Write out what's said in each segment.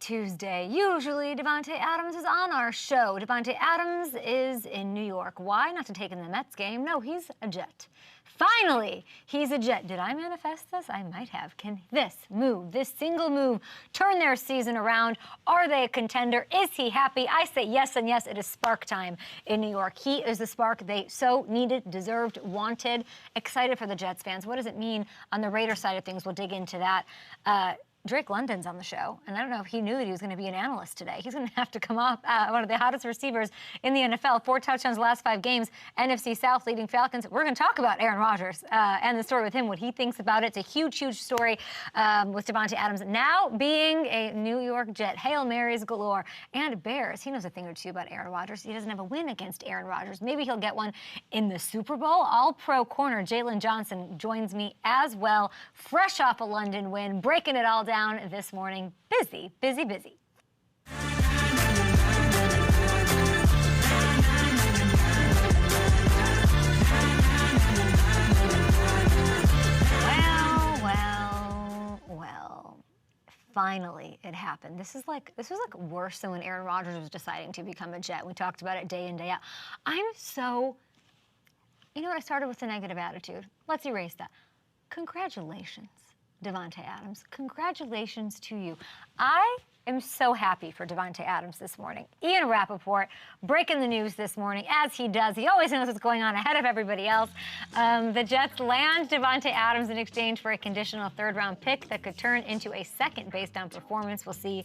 Tuesday. Usually, Davante Adams is on our show. Davante Adams is in New York. Why? Not to take in the Mets game. No, he's a Jet. Finally, he's a Jet. Did I manifest this? I might have. Can this move, this single move, turn their season around? Are they a contender? Is he happy? I say yes and yes. It is spark time in New York. He is the spark they so needed, deserved, wanted. Excited for the Jets fans. What does it mean on the Raider side of things? We'll dig into that. Drake London's on the show, and I don't know if he knew that he was going to be an analyst today. He's going to have to come off one of the hottest receivers in the NFL, 4 touchdowns the last 5 games, NFC South leading Falcons. We're going to talk about Aaron Rodgers and the story with him, what he thinks about it. It's a huge, huge story with Davante Adams now being a New York Jet. Hail Marys galore. And Bears, he knows a thing or two about Aaron Rodgers. He doesn't have a win against Aaron Rodgers. Maybe he'll get one in the Super Bowl. All-pro corner Jaylon Johnson joins me as well, fresh off a London win, breaking it all down this morning. Busy, busy, busy. Well. Finally, it happened. This was like worse than when Aaron Rodgers was deciding to become a Jet. We talked about it day in, day out. You know what? I started with a negative attitude. Let's erase that. Congratulations, Davante Adams. Congratulations to you. I am so happy for Davante Adams this morning. Ian Rappaport breaking the news this morning, as he does. He always knows what's going on ahead of everybody else. The Jets land Davante Adams in exchange for a conditional 3rd-round pick that could turn into a 2nd based on performance. We'll see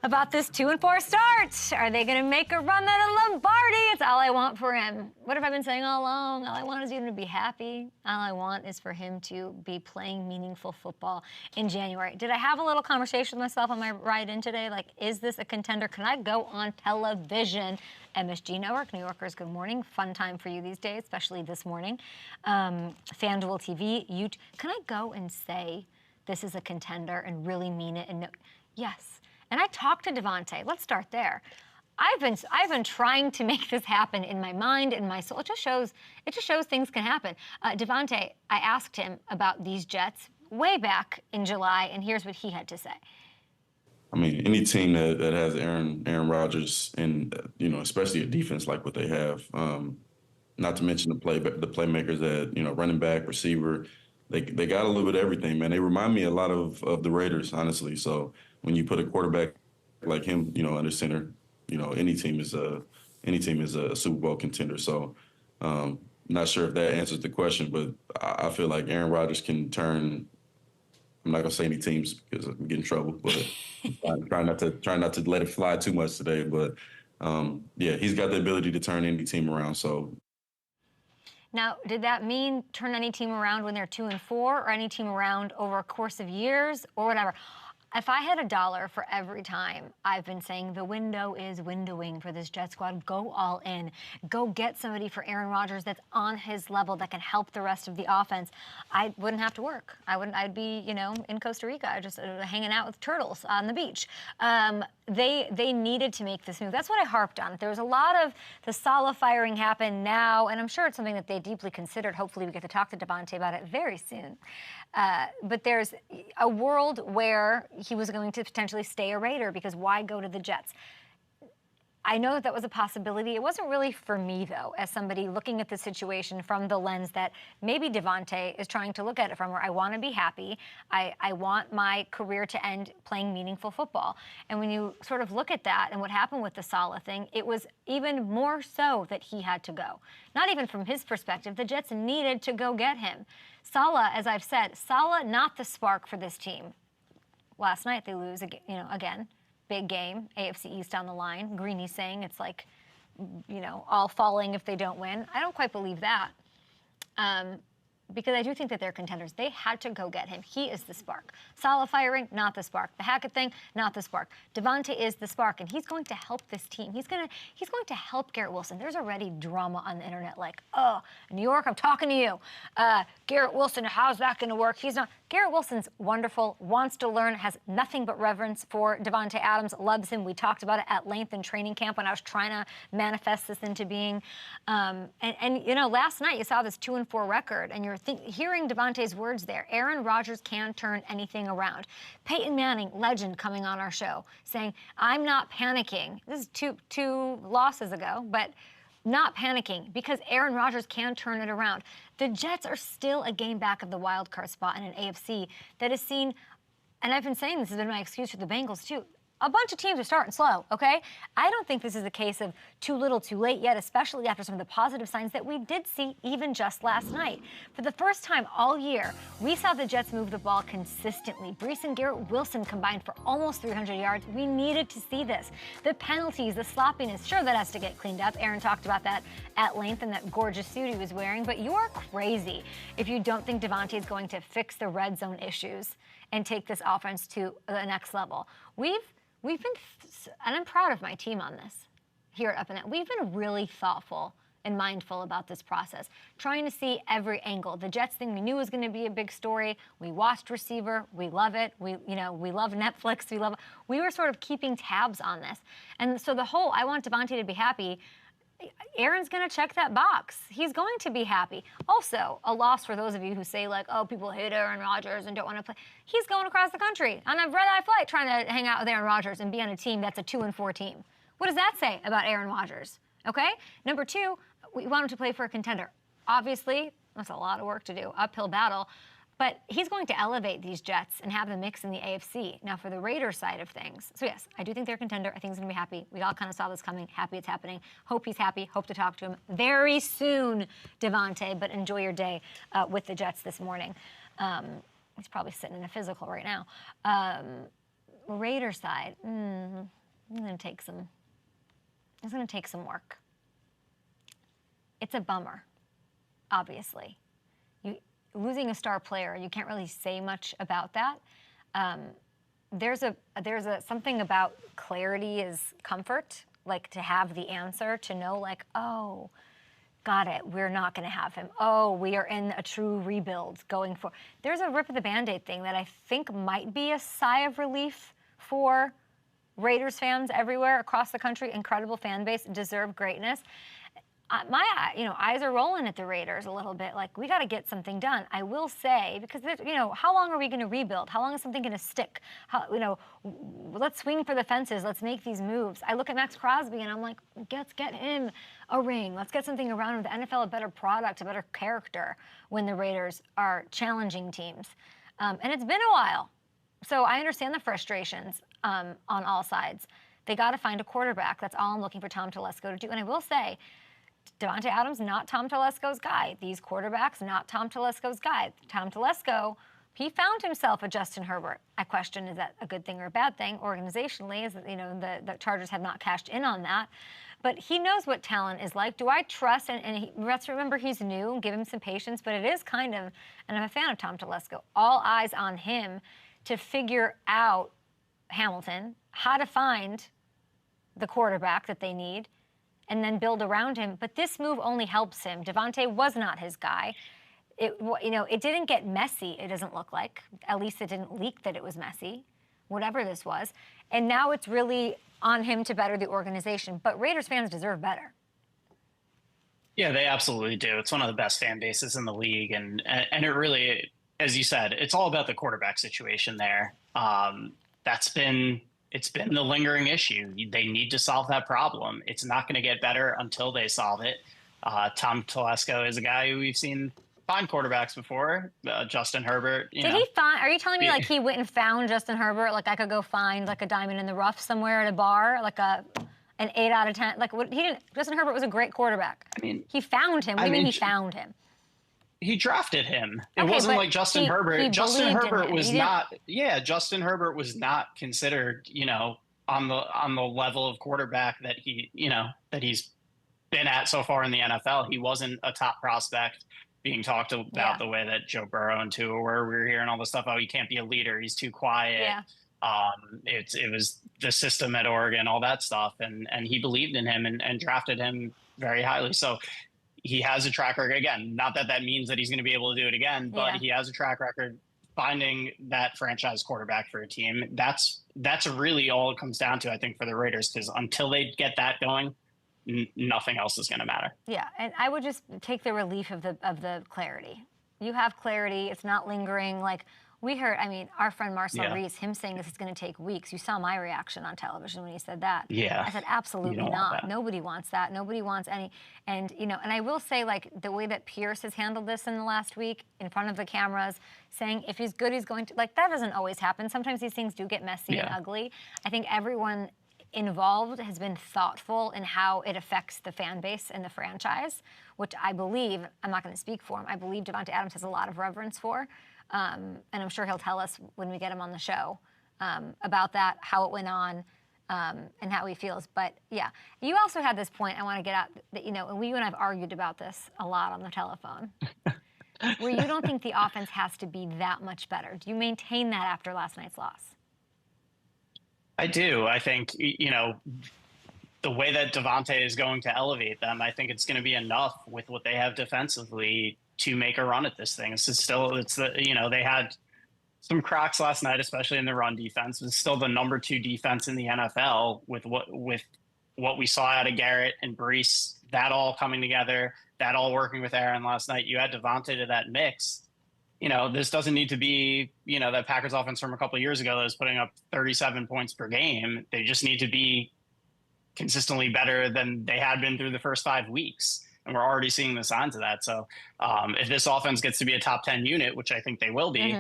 about this 2-4 start. Are they going to make a run at a Lombardi? It's all I want for him. What have I been saying all along? All I want is him to be happy. All I want is for him to be playing meaningful football in January. Did I have a little conversation with myself on my ride in today? Like, is this a contender? Can I go on television? MSG Network, New Yorkers, good morning. Fun time for you these days, especially this morning. FanDuel TV, YouTube. Can I go and say this is a contender and really mean it? And no, yes. And I talked to Davante. Let's start there. I've been trying to make this happen in my mind and my soul. It just shows things can happen. Davante, I asked him about these Jets way back in July, and here's what he had to say. I mean, any team that has Aaron Rodgers and especially a defense like what they have, not to mention the playmakers that running back, receiver, they got a little bit of everything, man. They remind me a lot of the Raiders, honestly. So when you put a quarterback like him, under center, any team is a Super Bowl contender. So not sure if that answers the question, but I feel like Aaron Rodgers can turn. I'm not gonna say any teams because I'm getting in trouble, but try not to let it fly too much today. But yeah, he's got the ability to turn any team around. So. Now, did that mean turn any team around when they're 2-4, or any team around over a course of years, or whatever? If I had $1 for every time I've been saying the window is windowing for this Jet squad, go all in. Go get somebody for Aaron Rodgers that's on his level that can help the rest of the offense, I wouldn't have to work. I'd be, in Costa Rica, just hanging out with turtles on the beach. They needed to make this move. That's what I harped on. There was a lot of the Saleh firing happened now, and I'm sure it's something that they deeply considered. Hopefully we get to talk to Davante about it very soon. But there's a world where he was going to potentially stay a Raider, because why go to the Jets? I know that was a possibility. It wasn't really for me, though, as somebody looking at the situation from the lens that maybe Davante is trying to look at it from, where I want to be happy. I want my career to end playing meaningful football. And when you sort of look at that and what happened with the Saleh thing, it was even more so that he had to go. Not even from his perspective. The Jets needed to go get him. Saleh, as I've said, Saleh not the spark for this team. Last night they lose again. Big game, AFC East on the line. Greeny's saying it's like, all falling if they don't win. I don't quite believe that. Because I do think that they're contenders. They had to go get him. He is the spark. Saleh firing, not the spark. The Hackett thing, not the spark. Davante is the spark, and he's going to help this team. He's going to help Garrett Wilson. There's already drama on the internet like, oh, New York, I'm talking to you. Garrett Wilson, how's that going to work? He's not. Garrett Wilson's wonderful, wants to learn, has nothing but reverence for Davante Adams, loves him. We talked about it at length in training camp when I was trying to manifest this into being. Last night you saw this 2-4 record, and you're Hearing Devontae's words there, Aaron Rodgers can turn anything around. Peyton Manning, legend, coming on our show, saying, I'm not panicking. This is two losses ago, but not panicking because Aaron Rodgers can turn it around. The Jets are still a game back of the wild card spot in an AFC that has seen, and I've been saying this has been my excuse for the Bengals too, a bunch of teams are starting slow, okay? I don't think this is a case of too little too late yet, especially after some of the positive signs that we did see even just last night. For the first time all year, we saw the Jets move the ball consistently. Brees and Garrett Wilson combined for almost 300 yards. We needed to see this. The penalties, the sloppiness, sure, that has to get cleaned up. Aaron talked about that at length in that gorgeous suit he was wearing, but you are crazy if you don't think Devontae is going to fix the red zone issues and take this offense to the next level. We've been, and I'm proud of my team on this here at UpNet. We've been really thoughtful and mindful about this process, trying to see every angle. The Jets thing we knew was going to be a big story. We watched receiver. We love it. We love Netflix. We were sort of keeping tabs on this. And so the whole, I want Devontae to be happy, Aaron's going to check that box. He's going to be happy. Also, a loss for those of you who say, like, oh, people hate Aaron Rodgers and don't want to play. He's going across the country on a red-eye flight trying to hang out with Aaron Rodgers and be on a team that's a 2-4 team. What does that say about Aaron Rodgers? Okay? Number two, we want him to play for a contender. Obviously, that's a lot of work to do, uphill battle. But he's going to elevate these Jets and have the mix in the AFC. Now, for the Raiders side of things, so yes, I do think they're a contender. I think he's going to be happy. We all kind of saw this coming. Happy it's happening. Hope he's happy. Hope to talk to him very soon, Devontae. But enjoy your day with the Jets this morning. He's probably sitting in a physical right now. Raiders side, it's going to take some work. It's a bummer, obviously. Losing a star player, you can't really say much about that. There's something about clarity is comfort, like to have the answer, to know like, oh, got it, we're not going to have him. Oh, we are in a true rebuild going for. There's a rip of the Band-Aid thing that I think might be a sigh of relief for Raiders fans everywhere across the country. Incredible fan base, deserve greatness. My eyes are rolling at the Raiders a little bit. Like, we got to get something done. I will say, because, how long are we going to rebuild? How long is something going to stick? Let's swing for the fences. Let's make these moves. I look at Max Crosby and I'm like, let's get him a ring. Let's get something around him. The NFL, a better product, a better character when the Raiders are challenging teams. And it's been a while. So I understand the frustrations on all sides. They got to find a quarterback. That's all I'm looking for Tom Telesco to do. And I will say, Davante Adams, not Tom Telesco's guy. These quarterbacks, not Tom Telesco's guy. Tom Telesco, he found himself a Justin Herbert. I question, is that a good thing or a bad thing? Organizationally, is that, the Chargers have not cashed in on that. But he knows what talent is like. Do I trust, let's remember he's new, give him some patience, but it is kind of, and I'm a fan of Tom Telesco, all eyes on him to figure out Hamilton, how to find the quarterback that they need, and then build around him. But this move only helps him. Devontae was not his guy. It didn't get messy, it doesn't look like. At least it didn't leak that it was messy, whatever this was. And now it's really on him to better the organization. But Raiders fans deserve better. Yeah, they absolutely do. It's one of the best fan bases in the league. And it really, as you said, it's all about the quarterback situation there. It's been the lingering issue. They need to solve that problem. It's not going to get better until they solve it. Tom Telesco is a guy who we've seen find quarterbacks before. Justin Herbert. Did he find? Are you telling me like he went and found Justin Herbert? Like I could go find like a diamond in the rough somewhere at a bar, like an 8 out of 10. Like what? He didn't. Justin Herbert was a great quarterback. I mean, he found him. What do you mean he found him? He drafted him. It wasn't like Justin Herbert. Justin Herbert was not. Yeah, Justin Herbert was not considered, on the level of quarterback that he's been at so far in the NFL. He wasn't a top prospect being talked about the way that Joe Burrow and Tua were. We were hearing all this stuff. Oh, he can't be a leader. He's too quiet. Yeah. It was the system at Oregon, all that stuff, and he believed in him and drafted him very highly. So. He has a track record, again, not that means that he's going to be able to do it again, but he has a track record finding that franchise quarterback for a team. That's really all it comes down to, I think, for the Raiders, because until they get that going, nothing else is going to matter. Yeah, and I would just take the relief of the clarity. You have clarity. It's not lingering. Like, we heard, I mean, our friend Marcel Reese, him saying this is going to take weeks. You saw my reaction on television when he said that. Yeah. I said, absolutely not. Nobody wants that. Nobody wants any. And, you know, and I will say, like, the way that Pierce has handled this in the last week in front of the cameras, saying if he's good, he's going to, like, that doesn't always happen. Sometimes these things do get messy and ugly. I think everyone involved has been thoughtful in how it affects the fan base and the franchise, which I believe, I'm not going to speak for him, I believe Davante Adams has a lot of reverence for. And I'm sure he'll tell us when we get him on the show about that, how it went on, and how he feels. But yeah, you also had this point I want to get out that, you know, and you and I've argued about this a lot on the telephone, where you don't think the offense has to be that much better. Do you maintain that after last night's loss? I do. I think, you know, the way that Davante is going to elevate them, I think it's going to be enough with what they have defensively to make a run at this thing. It's the, you know, they had some cracks last night, especially in the run defense. It's still the #2 defense in the NFL with what we saw out of Garrett and Brees, that all coming together, that all working with Aaron last night. You add Davante to that mix. You know, this doesn't need to be, you know, that Packers offense from a couple of years ago that was putting up 37 points per game. They just need to be consistently better than they had been through the first 5 weeks. And we're already seeing the signs of that. So if this offense gets to be a top 10 unit, which I think they will be,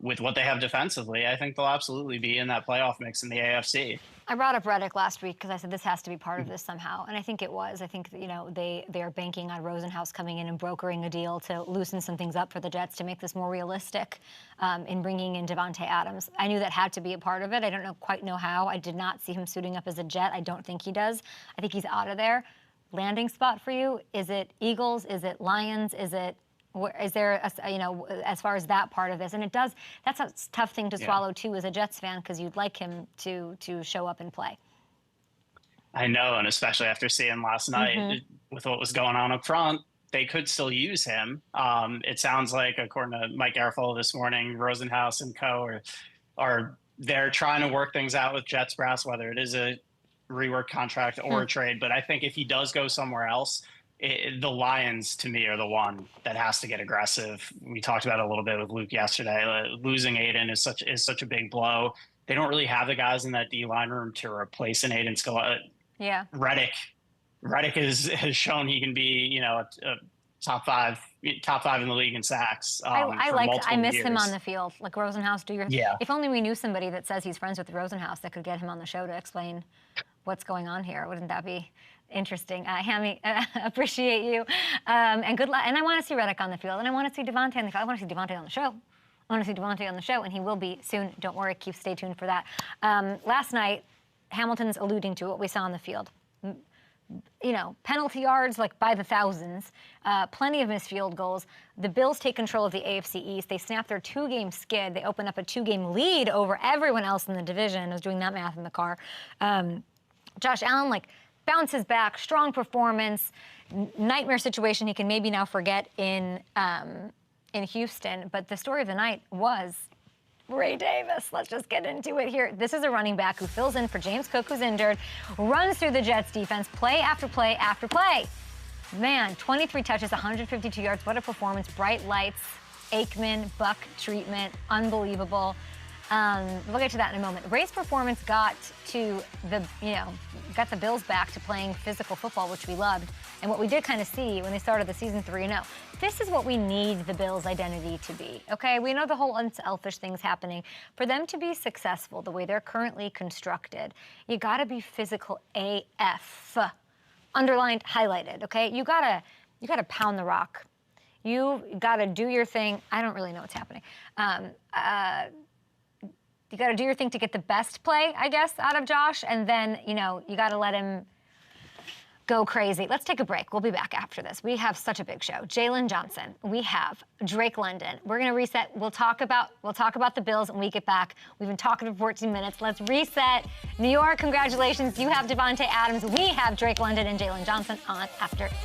with what they have defensively, I think they'll absolutely be in that playoff mix in the AFC. I brought up Reddick last week because I said this has to be part of this somehow, and I think it was. I think, you know, they are banking on Rosenhaus coming in and brokering a deal to loosen some things up for the Jets to make this more realistic in bringing in Davante Adams. I knew that had to be a part of it. I don't quite know how. I did not see him suiting up as a Jet. I don't think he does. I think he's out of there. Landing spot for you? Is it Eagles? Is it Lions? Is there, you know, as far as that part of this? And that's a tough thing to swallow, too, as a Jets fan, because you'd like him to show up and play. I know, and especially after seeing last night with what was going on up front, they could still use him. It sounds like, according to Mike Garafolo this morning, Rosenhaus and co. are they're trying to work things out with Jets brass, whether it is a rework contract or a trade. But I think if he does go somewhere else, the Lions, to me, are the one that has to get aggressive. We talked about it a little bit with Luke yesterday. Losing Aiden is such a big blow. They don't really have the guys in that D-line room to replace an Aiden Scala. Yeah. Reddick has shown he can be, you know, a top five in the league in sacks. I miss him on the field. Like, Rosenhaus, Yeah. If only we knew somebody that says he's friends with Rosenhaus that could get him on the show to explain what's going on here. Wouldn't that be interesting? Hammy, appreciate you. And good luck. And I want to see Reddick on the field. And I want to see Davante on the field. I want to see Davante on the show. I want to see Davante on the show, and he will be soon. Don't worry. Stay tuned for that. Last night, Hamilton's alluding to what we saw on the field. You know, penalty yards like by the thousands, plenty of missed field goals. The Bills take control of the AFC East. They snap their 2-game skid. They open up a 2-game lead over everyone else in the division. I was doing that math in the car. Josh Allen, like, bounces back, strong performance, nightmare situation he can maybe now forget in Houston. But the story of the night was Ray Davis. Let's just get into it here. This is a running back who fills in for James Cook, who's injured, runs through the Jets defense, play after play after play. Man, 23 touches, 152 yards. What a performance. Bright lights, Aikman, Buck treatment, unbelievable. We'll get to that in a moment. Ray's performance got the Bills back to playing physical football, which we loved, and what we did kind of see when they started the season 3-0. This is what we need the Bills' identity to be, okay? We know the whole unselfish things happening. For them to be successful the way they're currently constructed, you got to be physical AF. Underlined, highlighted, okay? You gotta pound the rock. You gotta do your thing. I don't really know what's happening. You got to do your thing to get the best play, I guess, out of Josh, and then, you know, you got to let him go crazy. Let's take a break. We'll be back after this. We have such a big show. Jaylon Johnson. We have Drake London. We're going to reset. We'll talk about the Bills when we get back. We've been talking for 14 minutes. Let's reset. New York, congratulations. You have Davante Adams. We have Drake London and Jaylon Johnson on after this.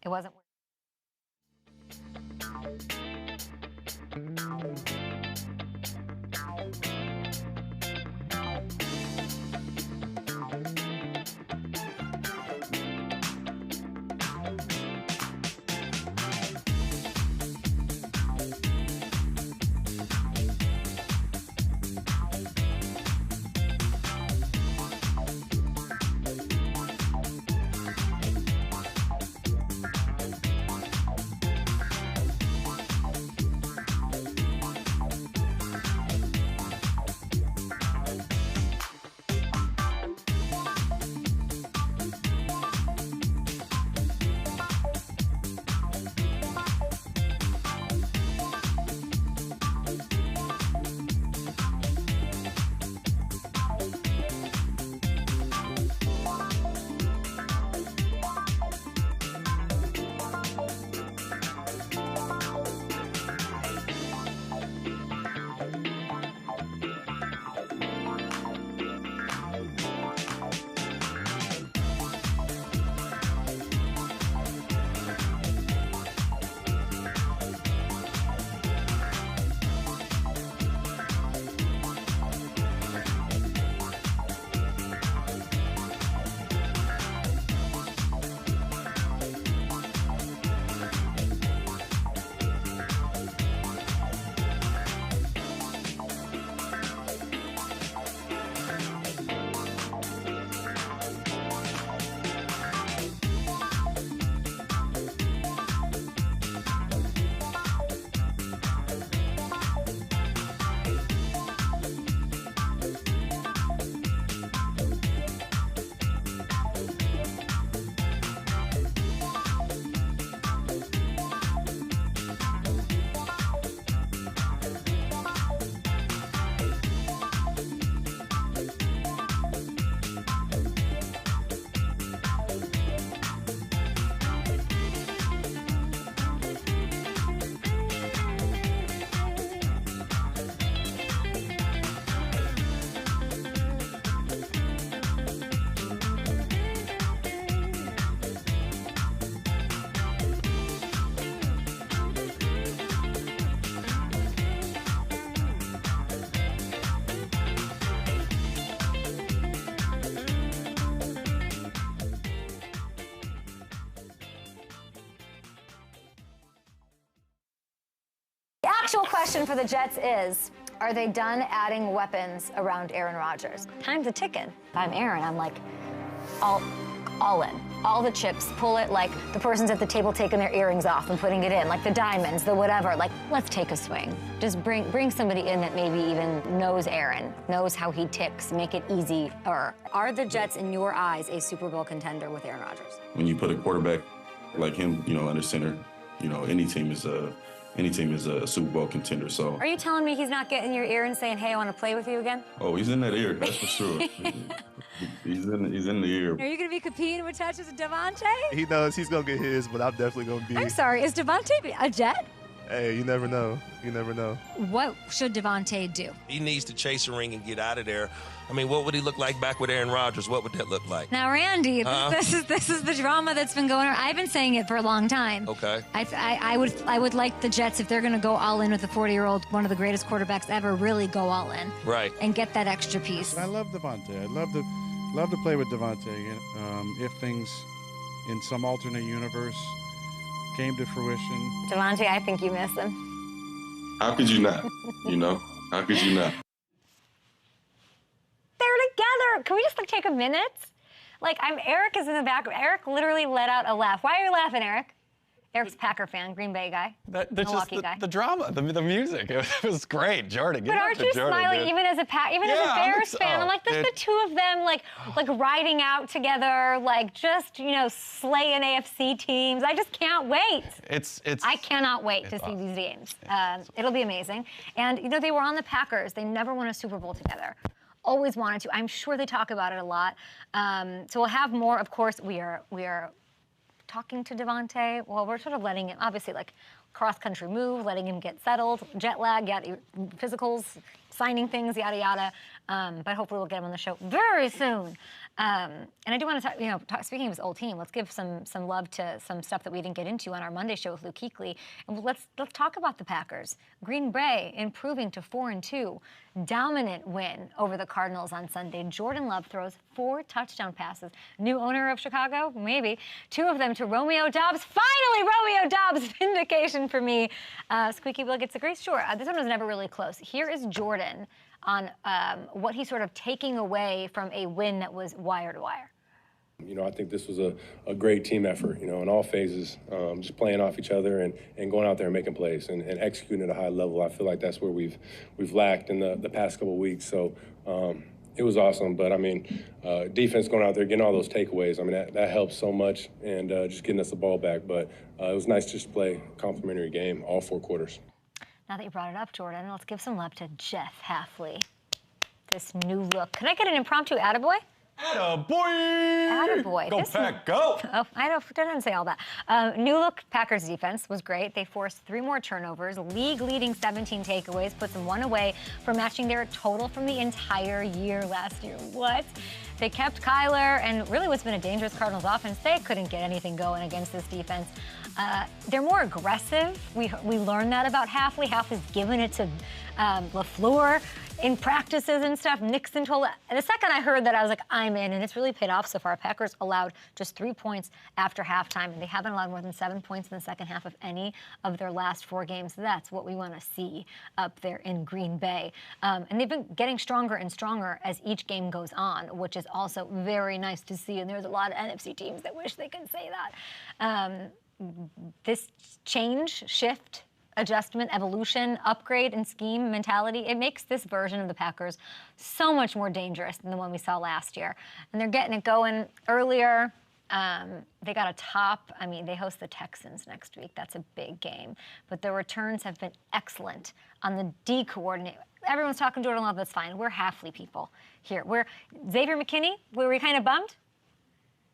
It wasn't. actual question for the Jets is, are they done adding weapons around Aaron Rodgers? Time's a ticking. If I'm Aaron, I'm like, all in. All the chips, pull it like the person's at the table taking their earrings off and putting it in, like the diamonds, the whatever, like, let's take a swing. Just bring somebody in that maybe even knows Aaron, knows how he ticks, make it easier. Are the Jets, in your eyes, a Super Bowl contender with Aaron Rodgers? When you put a quarterback like him, under center, any team is a Super Bowl contender. So. Are you telling me he's not getting your ear and saying, "Hey, I want to play with you again"? Oh, he's in that ear, that's for sure. He's in the ear. Are you going to be competing with touches with Devontae? He knows he's going to get his, but I'm definitely going to be. I'm sorry, is Devontae a Jet? Hey, you never know. You never know. What should Devontae do? He needs to chase a ring and get out of there. I mean, what would he look like back with Aaron Rodgers? What would that look like? Now, Randy, this is the drama that's been going on. I've been saying it for a long time. Okay. I would like the Jets, if they're going to go all in with a 40-year-old, one of the greatest quarterbacks ever, really go all in. Right. And get that extra piece. I love Devontae. I'd love to play with Devontae if things in some alternate universe came to fruition. Devontae, I think you miss him. How could you not? How could you not? They're together. Can we just take a minute? Eric is in the back. Eric literally let out a laugh. Why are you laughing, Eric? Eric's Packer fan, Green Bay guy, Milwaukee guy. The drama, the music. It was great, Jordan. But aren't you smiling even as a Bears fan? I'm like, there's the two of them like riding out together, just slaying AFC teams. I just can't wait. I cannot wait to see these games. It'll be amazing. And they were on the Packers. They never won a Super Bowl together. Always wanted to. I'm sure they talk about it a lot. So we'll have more. Of course, we are talking to Devontae. Well, we're sort of letting him, obviously, cross-country move, letting him get settled, jet lag, physicals, signing things, yada, yada. But hopefully we'll get him on the show very soon. And I do want to talk, speaking of his old team, let's give some love to some stuff that we didn't get into on our Monday show with Luke Kuechly. And let's talk about the Packers. Green Bay improving to 4-2. Dominant win over the Cardinals on Sunday. Jordan Love throws 4 touchdown passes. New owner of Chicago? Maybe. 2 of them to Romeo Doubs. Finally, Romeo Doubs. Vindication for me. Squeaky Bill gets a grace. Sure, this one was never really close. Here is Jordan on what he's sort of taking away from a win that was wire to wire. I think this was a great team effort, in all phases, just playing off each other and going out there and making plays and executing at a high level. I feel like that's where we've lacked in the past couple of weeks. So it was awesome. But, defense going out there, getting all those takeaways, that helps so much and just getting us the ball back. But it was nice just to play a complimentary game all 4 quarters. Now that you brought it up, Jordan, let's give some love to Jeff Hafley. This new look. Can I get an impromptu attaboy? Attaboy! Attaboy. Go Pack, go! Oh, I didn't say all that. New look Packers defense was great. They forced 3 more turnovers, league-leading 17 takeaways, puts them 1 away from matching their total from the entire year last year. What? They kept Kyler, and really what's been a dangerous Cardinals offense, they couldn't get anything going against this defense. They're more aggressive. We learned that about Hafley. Hafley's given it to LaFleur in practices and stuff. Nixon told it. The second I heard that, I was like, I'm in, and it's really paid off so far. Packers allowed just 3 points after halftime, and they haven't allowed more than 7 points in the second half of any of their last 4 games. That's what we want to see up there in Green Bay. And they've been getting stronger and stronger as each game goes on, which is also very nice to see. And there's a lot of NFC teams that wish they could say that. This change, shift, adjustment, evolution, upgrade, and scheme mentality, it makes this version of the Packers so much more dangerous than the one we saw last year. And they're getting it going earlier. They got a top. They host the Texans next week. That's a big game. But the returns have been excellent on the D coordinate. Everyone's talking Jordan Love. That's fine. We're Hafley people here. We're Xavier McKinney. Were we kind of bummed?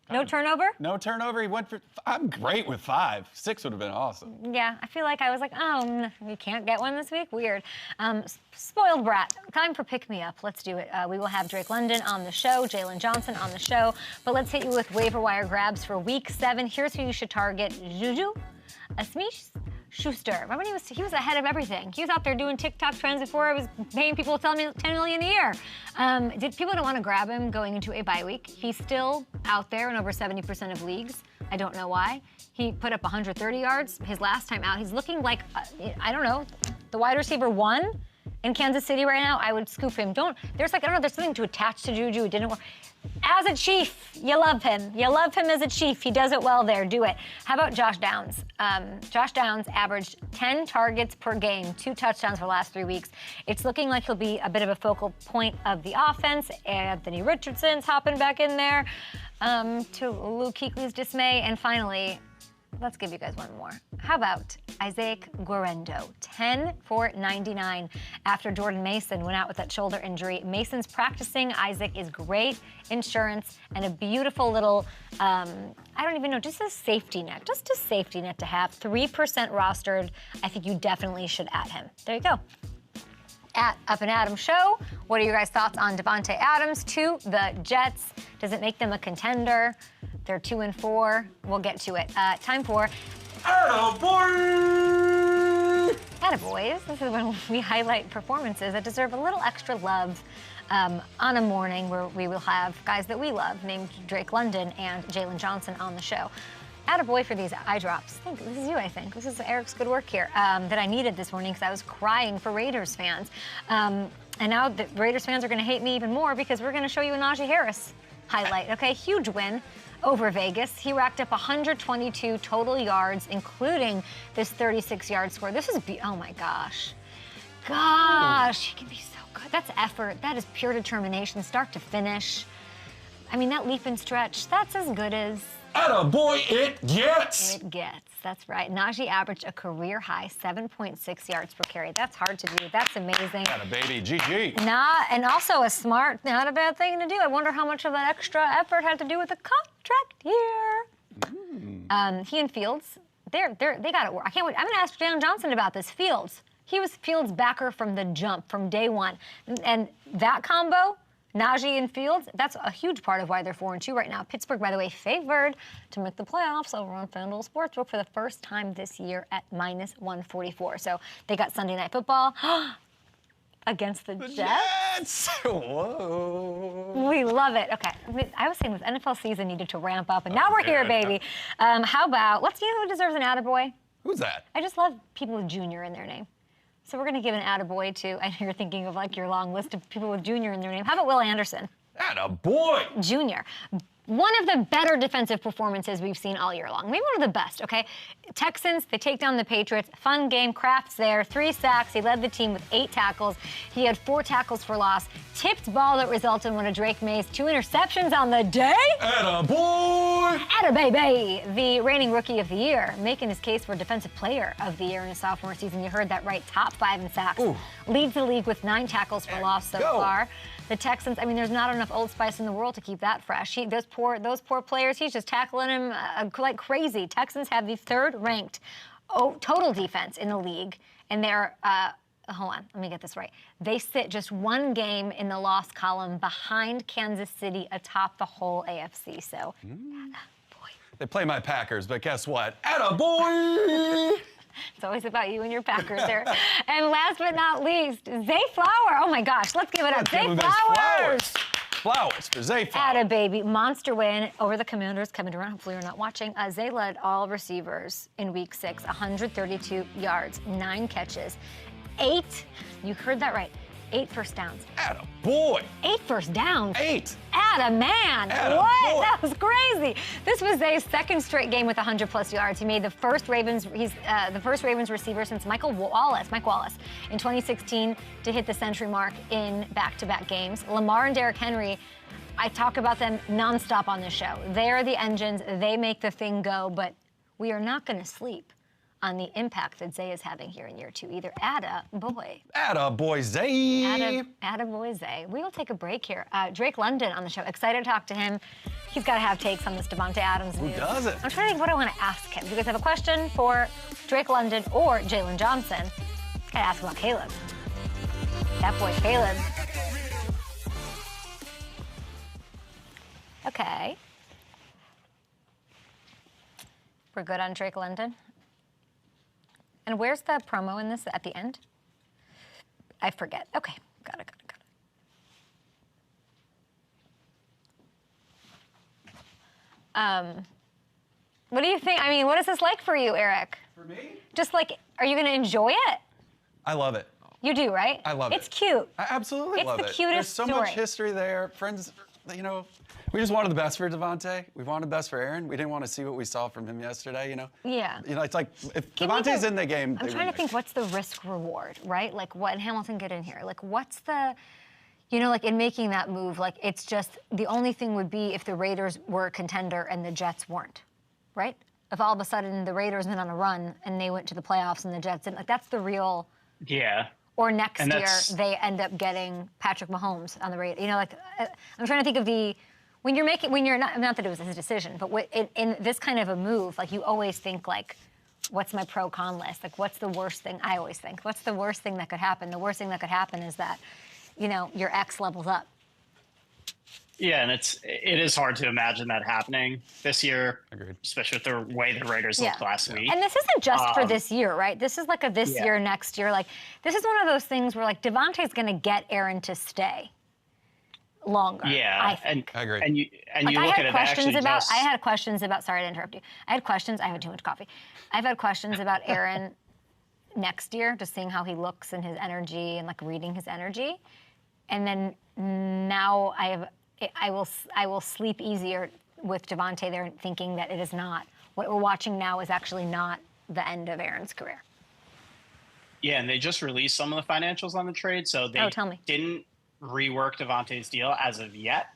No turnover? No turnover. He went for. I'm great with 5. 6 would have been awesome. Yeah, I feel like I was like, oh, we can't get one this week. Weird. Spoiled brat. Time for pick me up. Let's do it. We will have Drake London on the show, Jaylon Johnson on the show. But let's hit you with waiver wire grabs for Week 7. Here's who you should target: Juju, Asmish, Schuster. Remember when he was ahead of everything. He was out there doing TikTok trends before I was paying people $10 million a year. Did people don't want to grab him going into a bye week? He's still out there in over 70% of leagues. I don't know why. He put up 130 yards his last time out. He's looking like, I don't know, the wide receiver 1 in Kansas City right now. I would scoop him. There's something to attach to Juju. It didn't work. As a Chief, you love him. You love him as a Chief. He does it well there. Do it. How about Josh Downs? Josh Downs averaged 10 targets per game, 2 touchdowns for the last 3 weeks. It's looking like he'll be a bit of a focal point of the offense. Anthony Richardson's hopping back in there to Luke Kuechly's dismay. And finally, let's give you guys one more. How about Isaac Guerendo, 10 for 99 after Jordan Mason went out with that shoulder injury. Mason's practicing. Isaac is great insurance and a beautiful little, I don't even know, just a safety net. Just a safety net to have. 3% rostered. I think you definitely should add him. There you go. At Up and Adams Show, what are your guys' thoughts on Davante Adams to the Jets? Does it make them a contender? They're 2-4. We'll get to it. Time for Attaboy! Attaboys. This is when we highlight performances that deserve a little extra love on a morning where we will have guys that we love, named Drake London and Jaylon Johnson on the show. Attaboy for these eye drops. This is you, I think. This is Eric's good work here that I needed this morning because I was crying for Raiders fans. And now the Raiders fans are going to hate me even more because we're going to show you a Najee Harris highlight. Okay, huge win over Vegas. He racked up 122 total yards, including this 36-yard score. This is, oh my gosh. Gosh, he can be so good. That's effort. That is pure determination, start to finish. I mean, that leap and stretch, that's as good as... Attaboy, it gets! It gets, that's right. Najee averaged a career-high 7.6 yards per carry. That's hard to do. That's amazing. Atta baby, GG. And also a smart, not a bad thing to do. I wonder how much of that extra effort had to do with the contract here. He and Fields, they got it work. I can't wait. I'm going to ask Jaylon Johnson about this. Fields, he was Fields' backer from the jump, from day one. And that combo, Najee and Fields, that's a huge part of why they're 4-2 right now. Pittsburgh, by the way, favored to make the playoffs over on FanDuel Sportsbook for the first time this year at -144. So they got Sunday Night Football against the Jets. Whoa. We love it. Okay, I was saying this NFL season needed to ramp up, and now we're here, baby. How about, you know who deserves an attaboy? Who's that? I just love people with junior in their name. So we're going to give an attaboy to, I know you're thinking of like your long list of people with junior in their name. How about Will Anderson? Attaboy! Junior. One of the better defensive performances we've seen all year long. Maybe one of the best, okay? Texans, they take down the Patriots. Fun game, Kraft's there, 3 sacks. He led the team with 8 tackles. He had 4 tackles for loss. Tipped ball that resulted in one of Drake May's 2 interceptions on the day. Attaboy! Attababy, the reigning rookie of the year, making his case for defensive player of the year in his sophomore season. You heard that right, top 5 in sacks. Ooh. Leads the league with 9 tackles for loss so far. The Texans, I mean, there's not enough Old Spice in the world to keep that fresh. Those poor players, he's just tackling him like crazy. Texans have the 3rd-ranked total defense in the league, and they're, hold on, let me get this right. They sit just 1 game in the loss column behind Kansas City atop the whole AFC, so, boy. They play my Packers, but guess what? Attaboy! It's always about you and your Packers there. And last but not least, Zay Flower. Oh my gosh, let's give it up. Zay Flowers. Flowers for Zay Flowers. Attababy, monster win over the Commanders. Kevin Durant, hopefully you're not watching. Zay led all receivers in week 6, 132 yards, 9 catches, 8, you heard that right, 8 first downs. Attaboy. 8 first downs. 8. Attaman. What? That was crazy. This was Zay's 2nd straight game with 100+ yards. He made the first Ravens. He's the first Ravens receiver since Mike Wallace, in 2016 to hit the century mark in back-to-back games. Lamar and Derrick Henry, I talk about them nonstop on this show. They are the engines. They make the thing go. But we are not going to sleep on the impact that Zay is having here in year 2 either. Attaboy. Attaboy Zay. Attaboy Zay. We will take a break here. Drake London on the show. Excited to talk to him. He's got to have takes on this Davante Adams news. Who doesn't? I'm trying to think what I want to ask him. If you guys have a question for Drake London or Jaylon Johnson, gotta ask about Caleb. That boy Caleb. Okay. We're good on Drake London? And where's the promo in this at the end? I forget. Okay, got it. What do you think? I mean, what is this like for you, Eric? For me? Just like, are you going to enjoy it? I love it. You do, right? I love it. It's cute. I absolutely love it. It's the cutest There's so story. much history there. Friends, you know, we just wanted the best for Devontae. We wanted the best for Aaron. We didn't want to see what we saw from him yesterday, you know? Yeah. You know, it's like, if Devontae's in the game, I'm trying to think, what's the risk reward, right? Like, what, and Hamilton get in here. Like, what's the, you know, like in making that move, like it's just, the only thing would be if the Raiders were a contender and the Jets weren't, right? If all of a sudden the Raiders went on a run and they went to the playoffs and the Jets didn't, like that's the real. Yeah. Or next year they end up getting Patrick Mahomes on the Raiders. You know, like I'm trying to think of when you're not that it was his decision, but in this kind of a move, like you always think like, what's my pro-con list? Like what's the worst thing? I always think, what's the worst thing that could happen? The worst thing that could happen is that, you know, your ex levels up. Yeah, and it is hard to imagine that happening this year. Agreed. Especially with the way the Raiders looked last week. And this isn't just for this year, right? This is like a this year, next year. Like this is one of those things where like Devontae's going to get Aaron to stay longer. Yeah, I think. I agree. And you Like, look at it actually. I had questions about. Sorry to interrupt you. I had questions. I had too much coffee. I've had questions about Aaron next year, just seeing how he looks and his energy and like reading his energy. And then now I will sleep easier with Devontae there, thinking that it is not what we're watching now is actually not the end of Aaron's career. Yeah, and they just released some of the financials on the trade, so they didn't rework Devontae's deal as of yet.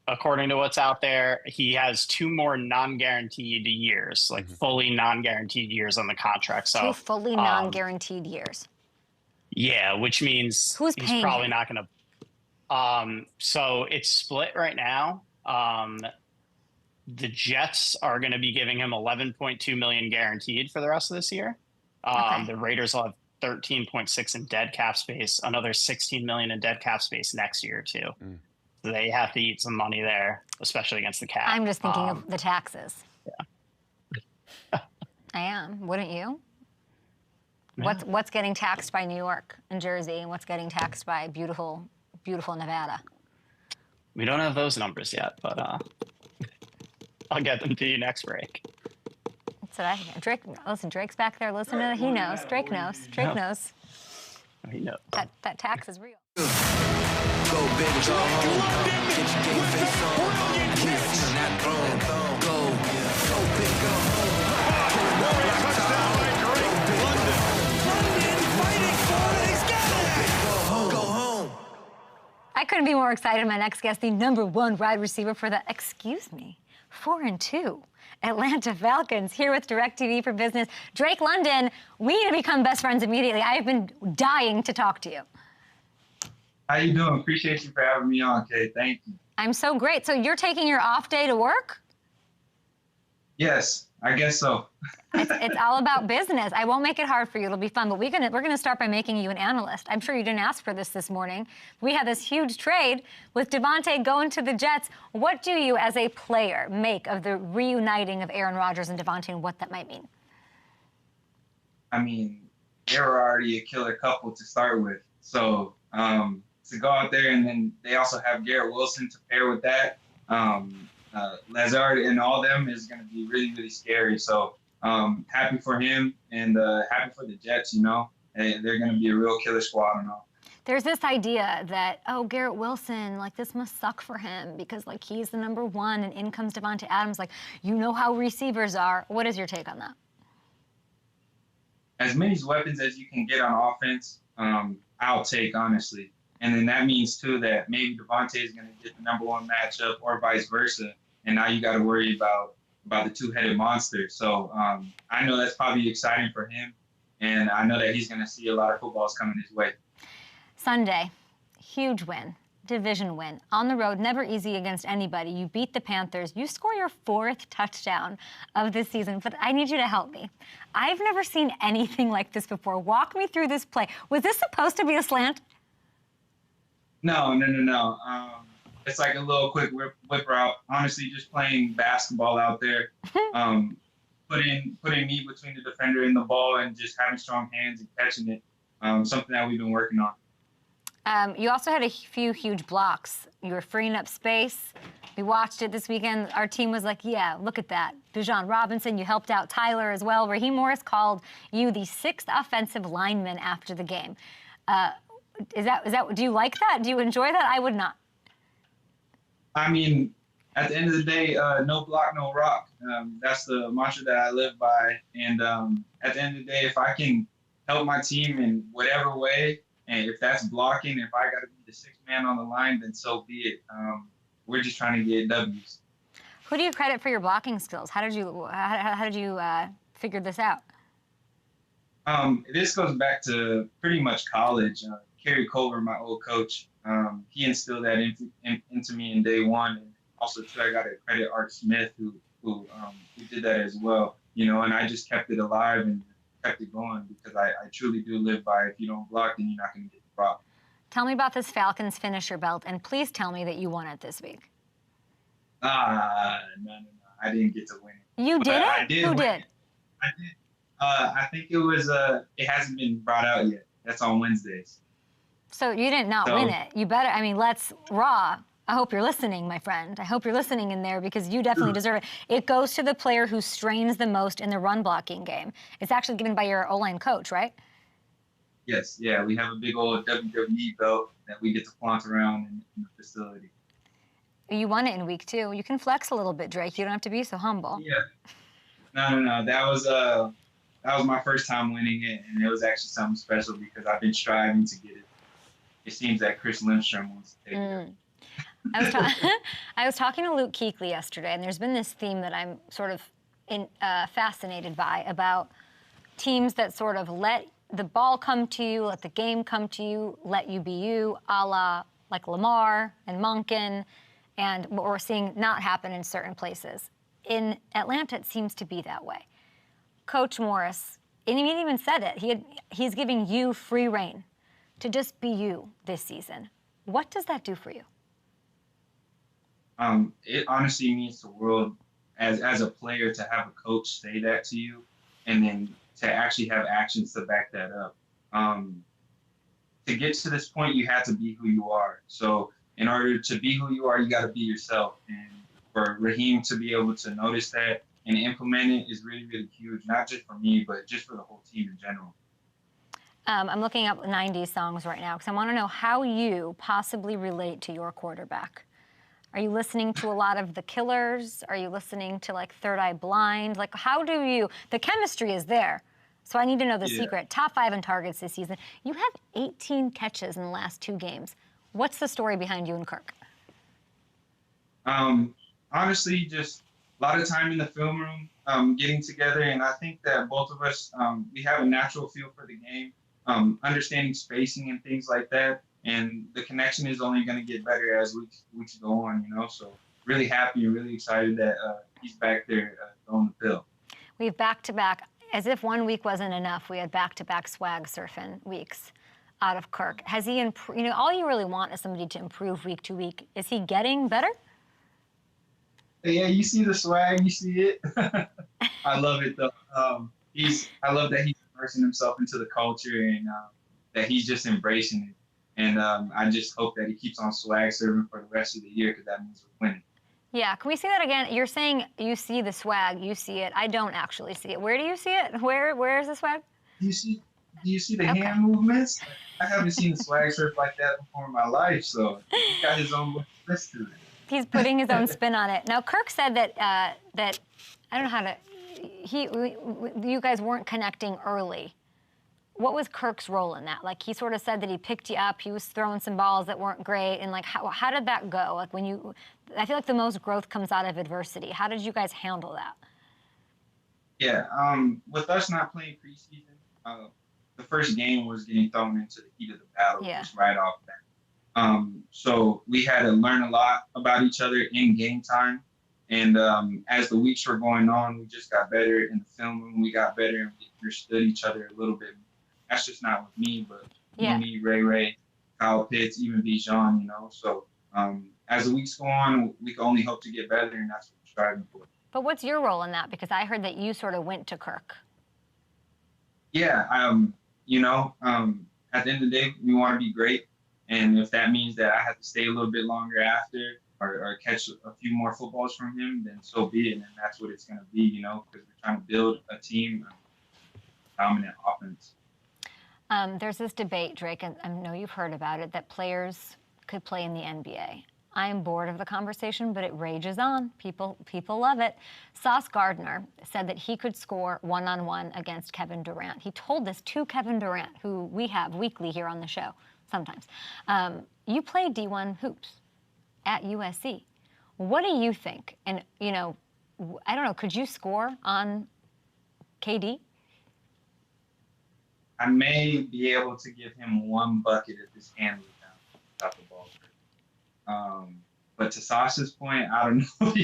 According to what's out there, he has 2 more non-guaranteed years, like fully non-guaranteed years on the contract. So 2 fully non-guaranteed years. Yeah, which means he's probably him? not going to. So it's split right now. The Jets are going to be giving him $11.2 million guaranteed for the rest of this year. The Raiders will have 13.6 in dead cap space, another 16 million in dead cap space next year too. So they have to eat some money there, especially against the cap. I'm just thinking of the taxes. Yeah. I am. Wouldn't you? What's getting taxed by New York and Jersey, and what's getting taxed by beautiful Nevada? We don't have those numbers yet, but I'll get them to you next break. That's what I hear. Drake, listen, Drake's back there. Listen to that. He knows. Drake knows. Drake knows. He knows. That tax is real. Go big, go home. Get your game face on. I need to see that throne. Go big, go home. I couldn't be more excited. My next guest, the #1 wide receiver for the, 4-2 Atlanta Falcons, here with DirecTV for Business. Drake London, we need to become best friends immediately. I've been dying to talk to you. How you doing? Appreciate you for having me on, Kay. Thank you. I'm so great. So you're taking your off day to work? Yes, I guess so. It's all about business. I won't make it hard for you. It'll be fun. But we're gonna start by making you an analyst. I'm sure you didn't ask for this morning. We had this huge trade with Devontae going to the Jets. What do you, as a player, make of the reuniting of Aaron Rodgers and Devontae, and what that might mean? I mean, they were already a killer couple to start with. So to go out there, and then they also have Garrett Wilson to pair with that. Lazard and all them is going to be really, really scary. So happy for him, and happy for the Jets, you know. They're going to be a real killer squad and all. There's this idea that, Garrett Wilson, like, this must suck for him because, like, he's the #1 and in comes Devontae Adams. Like, you know how receivers are. What is your take on that? As many weapons as you can get on offense, I'll take, honestly. And then that means, too, that maybe Devontae is going to get the #1 matchup or vice versa. And now you got to worry about the two-headed monster. So I know that's probably exciting for him. And I know that he's going to see a lot of footballs coming his way. Sunday, huge win, division win. On the road, never easy against anybody. You beat the Panthers. You score your 4th touchdown of this season. But I need you to help me. I've never seen anything like this before. Walk me through this play. Was this supposed to be a slant? No. It's like a little quick whip route. Honestly, just playing basketball out there. putting me between the defender and the ball and just having strong hands and catching it. Something that we've been working on. You also had a few huge blocks. You were freeing up space. We watched it this weekend. Our team was like, yeah, look at that. Bijan Robinson, you helped out Tyler as well. Raheem Morris called you the 6th offensive lineman after the game. Is that? Do you like that? Do you enjoy that? I would not. I mean, at the end of the day, no block, no rock. That's the mantra that I live by. And at the end of the day, if I can help my team in whatever way, and if that's blocking, if I got to be the 6th man on the line, then so be it. We're just trying to get W's. Who do you credit for your blocking skills? How did you figure this out? This goes back to pretty much college. Kerry Culver, my old coach, he instilled that into me in day one. And also, too, I got to credit Art Smith, who did that as well. And I just kept it alive and kept it going because I truly do live by, if you don't block, then you're not going to get the block. Tell me about this Falcons finisher belt, and please tell me that you won it this week. No. I didn't get to win it. You did it? Who did? I did. I think it was, it hasn't been brought out yet. That's on Wednesdays. So you did not win it. You better, let's Raw. I hope you're listening, my friend. I hope you're listening in there because you definitely deserve it. It goes to the player who strains the most in the run blocking game. It's actually given by your O-line coach, right? Yes, yeah. We have a big old WWE belt that we get to flaunt around in the facility. You won it in week 2. You can flex a little bit, Drake. You don't have to be so humble. Yeah. No. That was my first time winning it, and it was actually something special because I've been striving to get it. It seems that Chris Lindstrom wants to take it. I was talking to Luke Kuechly yesterday, and there's been this theme that I'm sort of fascinated by about teams that sort of let the ball come to you, let the game come to you, let you be you, a la like Lamar and Monken, and what we're seeing not happen in certain places. In Atlanta, it seems to be that way. Coach Morris, and he even said it, he's giving you free reign to just be you this season. What does that do for you? It honestly means the world as a player to have a coach say that to you and then to actually have actions to back that up. To get to this point, you have to be who you are. So in order to be who you are, you got to be yourself. And for Raheem to be able to notice that and implement it is really, really huge, not just for me, but just for the whole team in general. I'm looking up 90s songs right now because I want to know how you possibly relate to your quarterback. Are you listening to a lot of The Killers? Are you listening to like Third Eye Blind? Like how do you, the chemistry is there. So I need to know the secret. Top 5 in targets this season. You have 18 catches in the last 2 games. What's the story behind you and Kirk? Honestly, just a lot of time in the film room, getting together. And I think that both of us, we have a natural feel for the game, understanding spacing and things like that. And the connection is only going to get better as weeks go on, So really happy and really excited that he's back there throwing the pill. We have back-to-back, as if 1 week wasn't enough, we had back-to-back swag surfing weeks out of Kirk. Has he improved? All you really want is somebody to improve week to week. Is he getting better? Yeah, you see the swag, you see it. I love it, though. I love that he's immersing himself into the culture and that he's just embracing it. And I just hope that he keeps on swag serving for the rest of the year because that means we're winning. Yeah, can we see that again? You're saying you see the swag, you see it. I don't actually see it. Where do you see it? Where is the swag? Do you see the hand movements? I haven't seen the swag surf like that before in my life, so he's got his own twist to it. He's putting his own spin on it. Now, Kirk said that I don't know how to. You guys weren't connecting early. What was Kirk's role in that? Like he sort of said that he picked you up, he was throwing some balls that weren't great, and like how did that go? Like I feel like the most growth comes out of adversity. How did you guys handle that? Yeah, with us not playing preseason, the first game was getting thrown into the heat of the battle, just right off that. So we had to learn a lot about each other in game time. And as the weeks were going on, we just got better in the film room. We got better and we understood each other a little bit more. That's just not with me, but me, Ray, Kyle Pitts, even Bijan, So as the weeks go on, we can only hope to get better, and that's what we're striving for. But what's your role in that? Because I heard that you sort of went to Kirk. Yeah, at the end of the day, we want to be great. And if that means that I have to stay a little bit longer after or catch a few more footballs from him, then so be it. And that's what it's going to be, because we're trying to build a team, dominant offense. There's this debate, Drake, and I know you've heard about it, that players could play in the NBA. I am bored of the conversation, but it rages on. People love it. Sauce Gardner said that he could score one-on-one against Kevin Durant. He told this to Kevin Durant, who we have weekly here on the show sometimes. You played D1 hoops at USC. What do you think? And, I don't know, could you score on KD? I may be able to give him one bucket if his hand was down, stop the ball. But to Sasha's point, I don't know if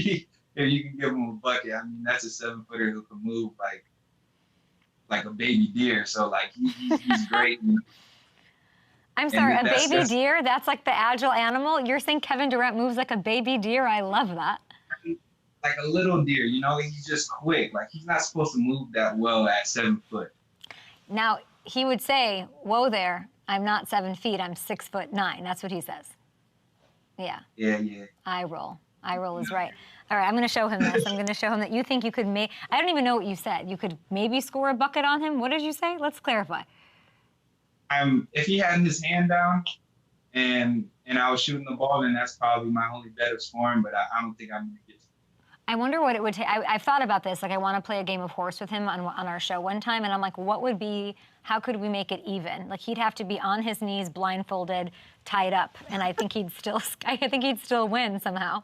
you can give him a bucket. I mean, that's a 7-footer who can move like a baby deer. So he's great. I'm sorry, a baby deer? That's like the agile animal? You're saying Kevin Durant moves like a baby deer? I love that. Like a little deer, he's just quick. Like he's not supposed to move that well at 7 foot. Now, he would say, whoa there, I'm not 7 feet, I'm 6'9". That's what he says. Yeah. Yeah. I roll is right. All right, I'm going to show him this. I'm going to show him that you think you could make. I don't even know what you said. You could maybe score a bucket on him. What did you say? Let's clarify. If he had his hand down and I was shooting the ball, then that's probably my only bet of scoring, but I don't think I'm going to get to it. I wonder what it would take. I've thought about this. Like, I want to play a game of horse with him on our show one time, and I'm like, how could we make it even? Like, he'd have to be on his knees, blindfolded, tied up, and I think he'd still win somehow.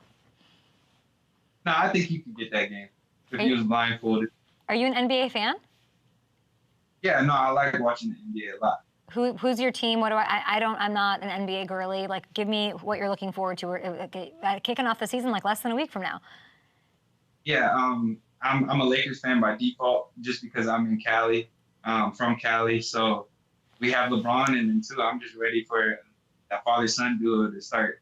No, I think he could get that game if he was blindfolded. Are you an NBA fan? Yeah, no, I like watching the NBA a lot. Who's your team? I'm not an NBA girly. Like, give me what you're looking forward to. We're kicking off the season like less than a week from now. Yeah, I'm a Lakers fan by default just because I'm in Cali, from Cali. So we have LeBron, and then too, I'm just ready for that father-son duo to start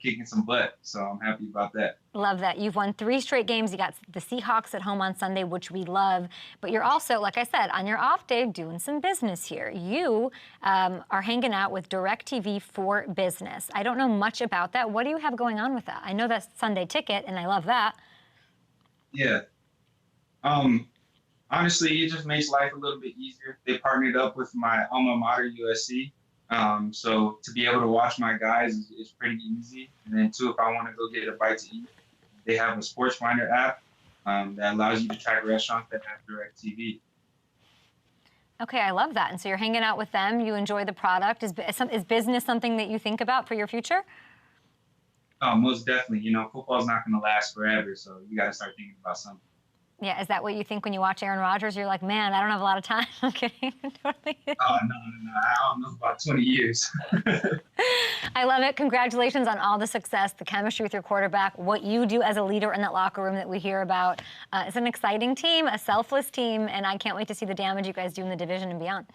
kicking some butt. So I'm happy about that. Love that. You've won 3 straight games. You got the Seahawks at home on Sunday, which we love. But you're also, like I said, on your off day, doing some business here. You are hanging out with DirecTV for Business. I don't know much about that. What do you have going on with that? I know that's Sunday Ticket, and I love that. Yeah. Honestly, it just makes life a little bit easier. They partnered up with my alma mater, USC. So to be able to watch my guys is pretty easy. And then too, if I want to go get a bite to eat, they have a Sports Finder app that allows you to track restaurants that have DirecTV. Okay, I love that. And so you're hanging out with them. You enjoy the product. Is business something that you think about for your future? Oh, most definitely. Football's not going to last forever, so you got to start thinking about something. Yeah, is that what you think when you watch Aaron Rodgers? You're like, man, I don't have a lot of time. I'm kidding. Totally. Oh, no. I don't know, about 20 years. I love it. Congratulations on all the success, the chemistry with your quarterback, what you do as a leader in that locker room that we hear about. It's an exciting team, a selfless team, and I can't wait to see the damage you guys do in the division and beyond.